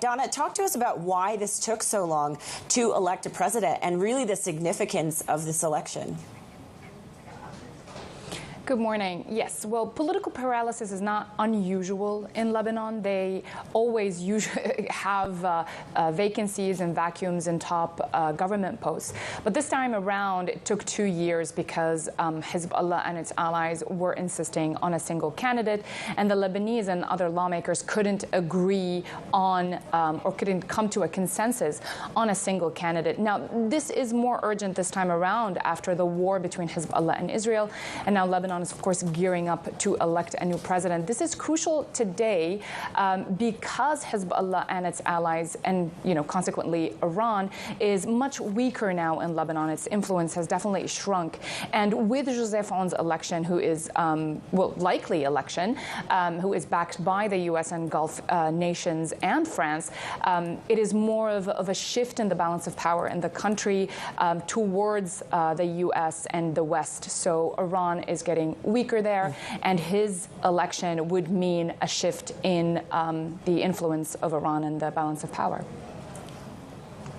Donna, talk to us about why this took so long to elect a president and really the significance of this election. Good morning. Yes, well, political paralysis is not unusual in Lebanon. They always usually have vacancies and vacuums in top government posts. But this time around, it took 2 years because Hezbollah and its allies were insisting on a single candidate, and the Lebanese and other lawmakers couldn't agree on or couldn't come to a consensus on a single candidate. Now, this is more urgent this time around after the war between Hezbollah and Israel, and now Lebanon is, of course, gearing up to elect a new president. This is crucial today because Hezbollah and its allies, and consequently Iran, is much weaker now in Lebanon. Its influence has definitely shrunk. And with Joseph Aoun's election, who is, likely election, who is backed by the U.S. and Gulf nations and France, it is more of a shift in the balance of power in the country towards the U.S. and the West. So Iran is getting weaker there, and his election would mean a shift in the influence of Iran and the balance of power.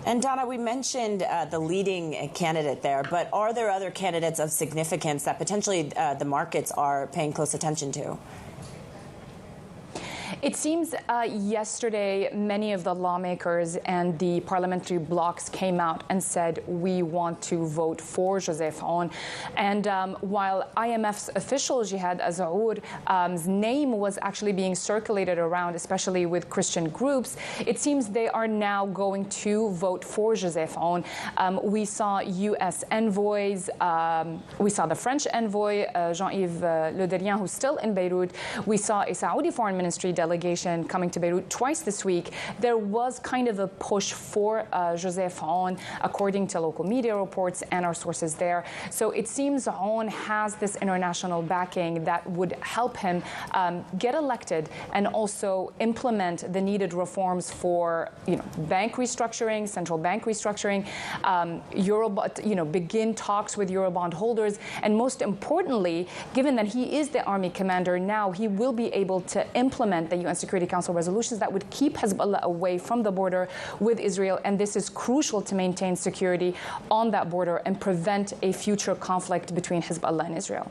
And Donna, we mentioned the leading candidate there, but are there other candidates of significance that potentially the markets are paying close attention to? It seems yesterday many of the lawmakers and the parliamentary blocs came out and said we want to vote for Joseph Aoun. And while IMF's official Jihad Azour's name was actually being circulated around, especially with Christian groups, it seems they are now going to vote for Joseph Aoun. We saw U.S. envoys. We saw the French envoy, Jean-Yves Le Drian, who's still in Beirut. We saw a Saudi foreign ministry delegation coming to Beirut twice this week. There was kind of a push for Joseph Aoun, according to local media reports and our sources there. So it seems Aoun has this international backing that would help him get elected and also implement the needed reforms for bank restructuring, central bank restructuring, begin talks with Eurobond holders, and most importantly, given that he is the army commander now, he will be able to implement the UN Security Council resolutions that would keep Hezbollah away from the border with Israel, and this is crucial to maintain security on that border and prevent a future conflict between Hezbollah and Israel.